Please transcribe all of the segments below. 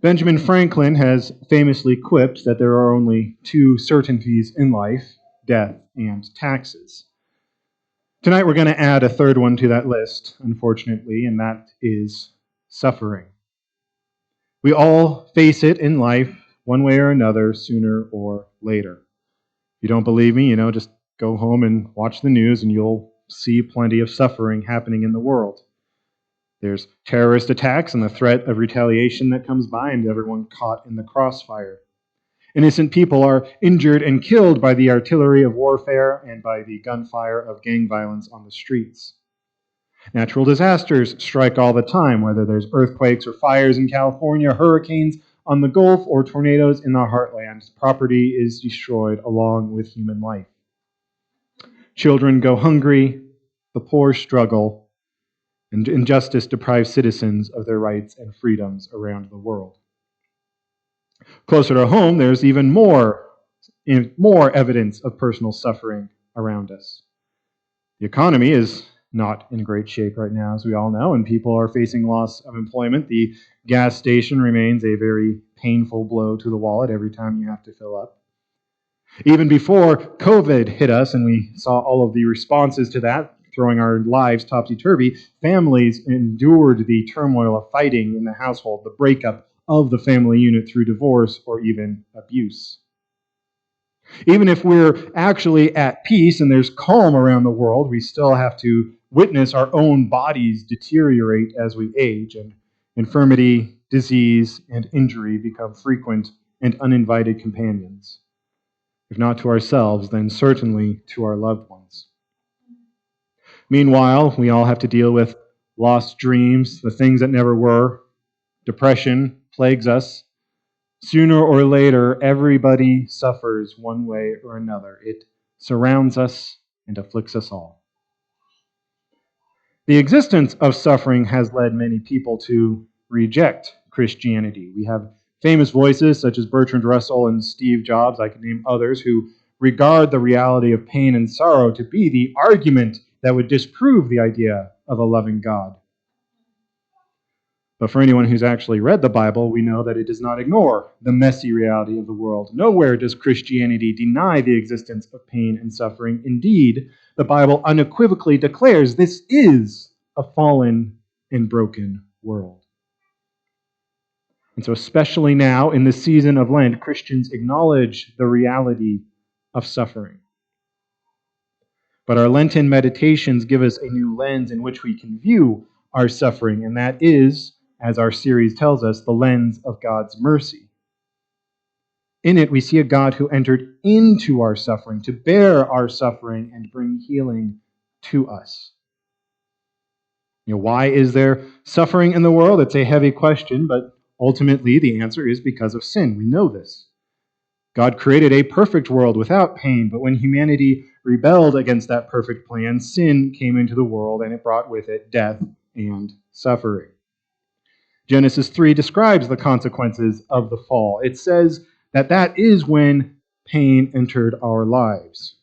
Benjamin Franklin has famously quipped that there are only two certainties in life, death and taxes. Tonight we're going to add a third one to that list, unfortunately, and that is suffering. We all face it in life, one way or another, sooner or later. If you don't believe me, just go home and watch the news and you'll see plenty of suffering happening in the world. There's terrorist attacks and the threat of retaliation that comes by, and everyone caught in the crossfire. Innocent people are injured and killed by the artillery of warfare and by the gunfire of gang violence on the streets. Natural disasters strike all the time, whether there's earthquakes or fires in California, hurricanes on the Gulf, or tornadoes in the heartland. Property is destroyed along with human life. Children go hungry, the poor struggle, and injustice deprives citizens of their rights and freedoms around the world. Closer to home, there's even more evidence of personal suffering around us. The economy is not in great shape right now, as we all know, and people are facing loss of employment. The gas station remains a very painful blow to the wallet every time you have to fill up. Even before COVID hit us and we saw all of the responses to that, throwing our lives topsy-turvy, families endured the turmoil of fighting in the household, the breakup of the family unit through divorce or even abuse. Even if we're actually at peace and there's calm around the world, we still have to witness our own bodies deteriorate as we age, and infirmity, disease, and injury become frequent and uninvited companions. If not to ourselves, then certainly to our loved ones. Meanwhile, we all have to deal with lost dreams, the things that never were. Depression plagues us. Sooner or later, everybody suffers one way or another. It surrounds us and afflicts us all. The existence of suffering has led many people to reject Christianity. We have famous voices such as Bertrand Russell and Steve Jobs, I can name others, who regard the reality of pain and sorrow to be the argument that would disprove the idea of a loving God. But for anyone who's actually read the Bible, we know that it does not ignore the messy reality of the world. Nowhere does Christianity deny the existence of pain and suffering. Indeed, the Bible unequivocally declares this is a fallen and broken world. And so especially now, in the season of Lent, Christians acknowledge the reality of suffering. But our Lenten meditations give us a new lens in which we can view our suffering, and that is, as our series tells us, the lens of God's mercy. In it, we see a God who entered into our suffering to bear our suffering and bring healing to us. Why is there suffering in the world? It's a heavy question, but ultimately the answer is because of sin. We know this. God created a perfect world without pain, but when humanity rebelled against that perfect plan, sin came into the world and it brought with it death and suffering. Genesis 3 describes the consequences of the fall. It says that is when pain entered our lives.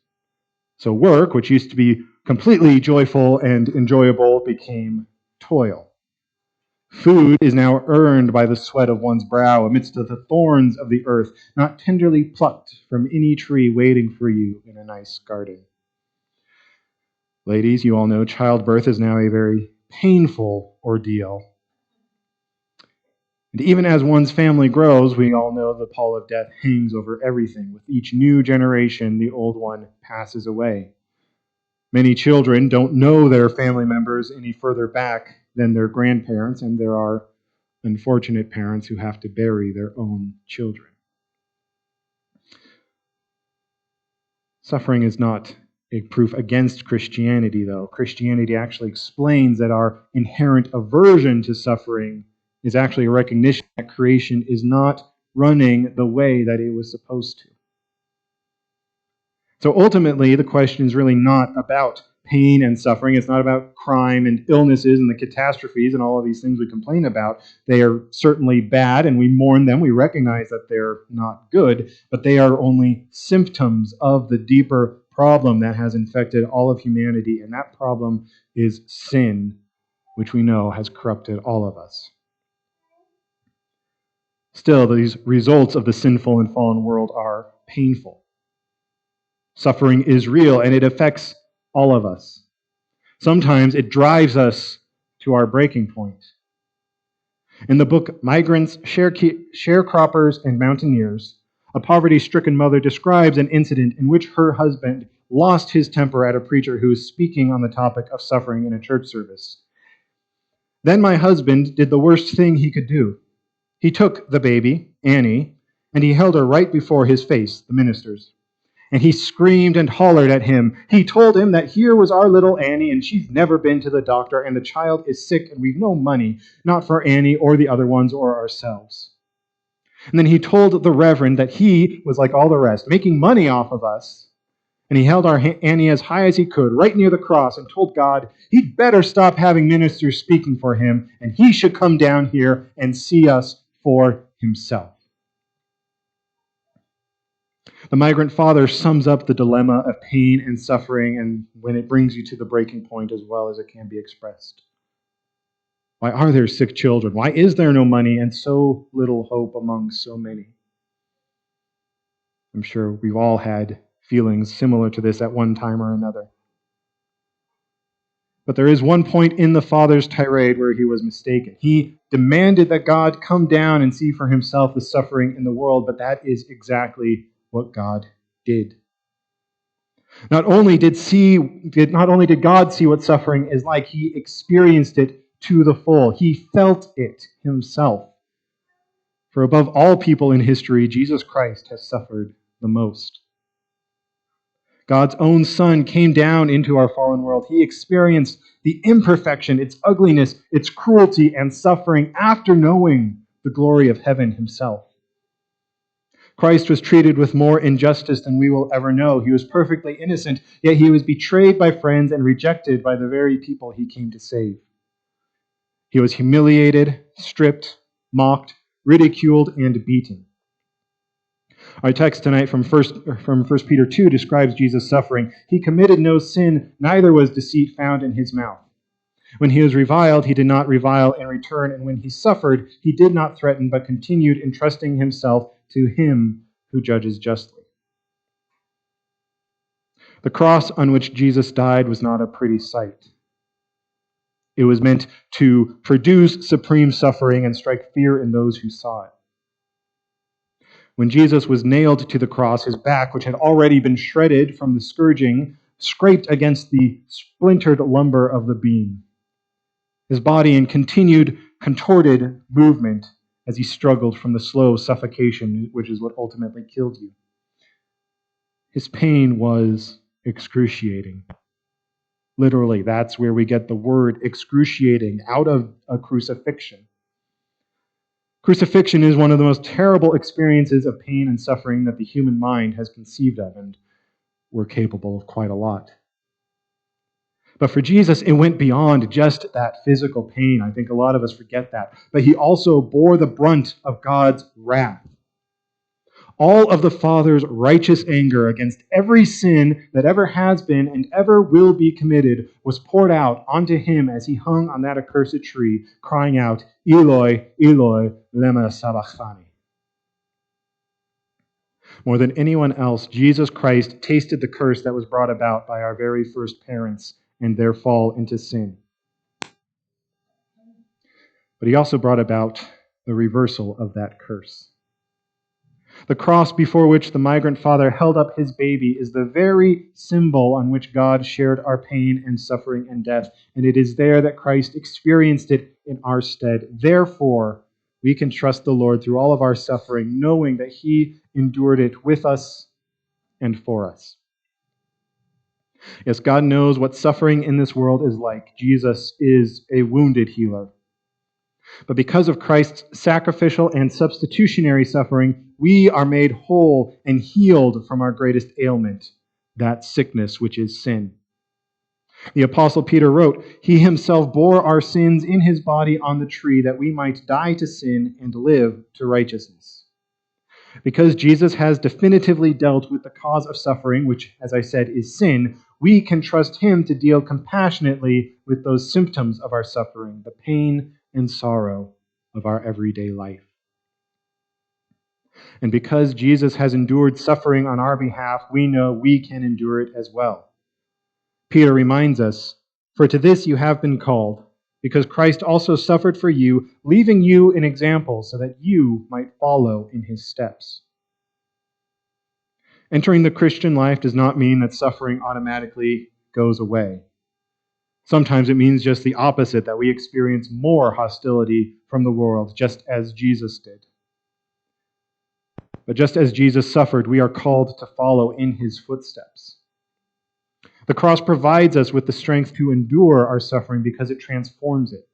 So work, which used to be completely joyful and enjoyable, became toil. Food is now earned by the sweat of one's brow amidst the thorns of the earth, not tenderly plucked from any tree waiting for you in a nice garden. Ladies, you all know childbirth is now a very painful ordeal. And even as one's family grows, we all know the pall of death hangs over everything. With each new generation, the old one passes away. Many children don't know their family members any further back than their grandparents, and there are unfortunate parents who have to bury their own children. Suffering is not a proof against Christianity, though. Christianity actually explains that our inherent aversion to suffering is actually a recognition that creation is not running the way that it was supposed to. So ultimately, the question is really not about pain and suffering. It's not about crime and illnesses and the catastrophes and all of these things we complain about. They are certainly bad, and we mourn them. We recognize that they're not good, but they are only symptoms of the deeper problem that has infected all of humanity, and that problem is sin, which we know has corrupted all of us. Still, these results of the sinful and fallen world are painful. Suffering is real, and it affects all of us. Sometimes it drives us to our breaking point. In the book Migrants, Sharecroppers, and Mountaineers, a poverty-stricken mother describes an incident in which her husband lost his temper at a preacher who was speaking on the topic of suffering in a church service. Then my husband did the worst thing he could do. He took the baby, Annie, and he held her right before his face, the minister's. And he screamed and hollered at him. He told him that here was our little Annie, and she's never been to the doctor, and the child is sick, and we've no money, not for Annie or the other ones or ourselves. And then he told the reverend that he was like all the rest, making money off of us. And he held our Annie as high as he could, right near the cross, and told God he'd better stop having ministers speaking for him, and he should come down here and see us for himself. The migrant father sums up the dilemma of pain and suffering, and when it brings you to the breaking point as well as it can be expressed. Why are there sick children? Why is there no money and so little hope among so many? I'm sure we've all had feelings similar to this at one time or another. But there is one point in the father's tirade where he was mistaken. He demanded that God come down and see for himself the suffering in the world, but that is exactly what God did. Not only did God see what suffering is like, he experienced it to the full. He felt it himself. For above all people in history, Jesus Christ has suffered the most. God's own Son came down into our fallen world. He experienced the imperfection, its ugliness, its cruelty and suffering after knowing the glory of heaven himself. Christ was treated with more injustice than we will ever know. He was perfectly innocent, yet he was betrayed by friends and rejected by the very people he came to save. He was humiliated, stripped, mocked, ridiculed, and beaten. Our text tonight from 1 Peter 2 describes Jesus' suffering. He committed no sin, neither was deceit found in his mouth. When he was reviled, he did not revile in return, and when he suffered, he did not threaten, but continued entrusting himself to him who judges justly. The cross on which Jesus died was not a pretty sight. It was meant to produce supreme suffering and strike fear in those who saw it. When Jesus was nailed to the cross, his back, which had already been shredded from the scourging, scraped against the splintered lumber of the beam. His body in continued contorted movement as he struggled from the slow suffocation, which is what ultimately killed you. His pain was excruciating. Literally, that's where we get the word excruciating, out of a crucifixion. Crucifixion is one of the most terrible experiences of pain and suffering that the human mind has conceived of, and we're capable of quite a lot. But for Jesus, it went beyond just that physical pain. I think a lot of us forget that. But he also bore the brunt of God's wrath. All of the Father's righteous anger against every sin that ever has been and ever will be committed was poured out onto him as he hung on that accursed tree, crying out, Eloi, Eloi, lema sabachthani. More than anyone else, Jesus Christ tasted the curse that was brought about by our very first parents and their fall into sin. But he also brought about the reversal of that curse. The cross before which the migrant father held up his baby is the very symbol on which God shared our pain and suffering and death, and it is there that Christ experienced it in our stead. Therefore, we can trust the Lord through all of our suffering, knowing that he endured it with us and for us. Yes, God knows what suffering in this world is like. Jesus is a wounded healer. But because of Christ's sacrificial and substitutionary suffering, we are made whole and healed from our greatest ailment, that sickness which is sin. The Apostle Peter wrote, He himself bore our sins in his body on the tree that we might die to sin and live to righteousness. Because Jesus has definitively dealt with the cause of suffering, which, as I said, is sin, we can trust him to deal compassionately with those symptoms of our suffering, the pain and sorrow of our everyday life. And because Jesus has endured suffering on our behalf, we know we can endure it as well. Peter reminds us, "For to this you have been called, because Christ also suffered for you, leaving you an example so that you might follow in his steps." Entering the Christian life does not mean that suffering automatically goes away. Sometimes it means just the opposite, that we experience more hostility from the world, just as Jesus did. But just as Jesus suffered, we are called to follow in his footsteps. The cross provides us with the strength to endure our suffering because it transforms it.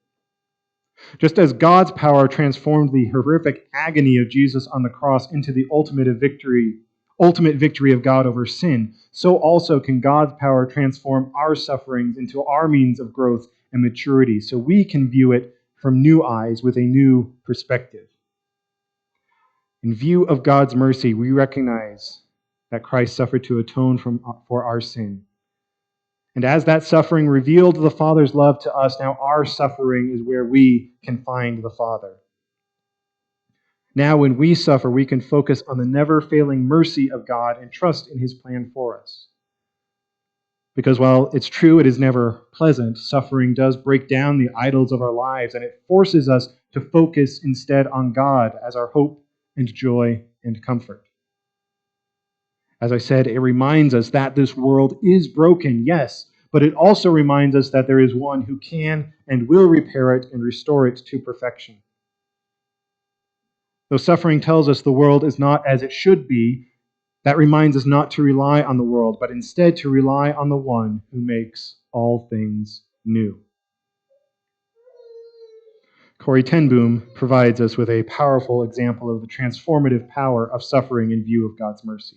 Just as God's power transformed the horrific agony of Jesus on the cross into the ultimate victory of God over sin, so also can God's power transform our sufferings into our means of growth and maturity, so we can view it from new eyes with a new perspective. In view of God's mercy, we recognize that Christ suffered to atone for our sin. And as that suffering revealed the Father's love to us, now our suffering is where we can find the Father. Now, when we suffer, we can focus on the never-failing mercy of God and trust in his plan for us. Because while it's true it is never pleasant, suffering does break down the idols of our lives, and it forces us to focus instead on God as our hope and joy and comfort. As I said, it reminds us that this world is broken, yes, but it also reminds us that there is one who can and will repair it and restore it to perfection. Though suffering tells us the world is not as it should be, that reminds us not to rely on the world, but instead to rely on the one who makes all things new. Corrie ten Boom provides us with a powerful example of the transformative power of suffering in view of God's mercy.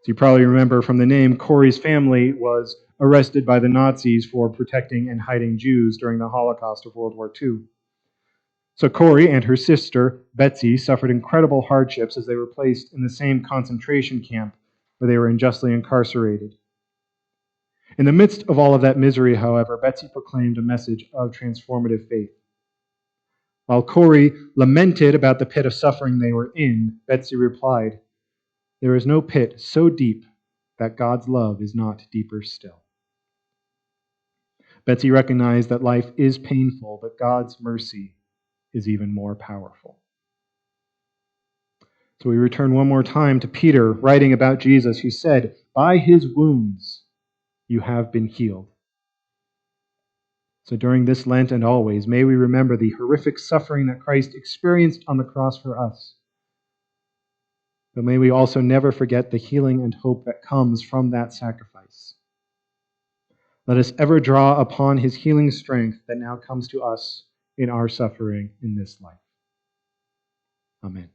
As you probably remember from the name, Corrie's family was arrested by the Nazis for protecting and hiding Jews during the Holocaust of World War II. So Corrie and her sister, Betsy, suffered incredible hardships as they were placed in the same concentration camp where they were unjustly incarcerated. In the midst of all of that misery, however, Betsy proclaimed a message of transformative faith. While Corrie lamented about the pit of suffering they were in, Betsy replied, "There is no pit so deep that God's love is not deeper still." Betsy recognized that life is painful, but God's mercy is even more powerful. So we return one more time to Peter writing about Jesus, who said, "By his wounds you have been healed." So during this Lent and always, may we remember the horrific suffering that Christ experienced on the cross for us. But may we also never forget the healing and hope that comes from that sacrifice. Let us ever draw upon his healing strength that now comes to us in our suffering in this life. Amen.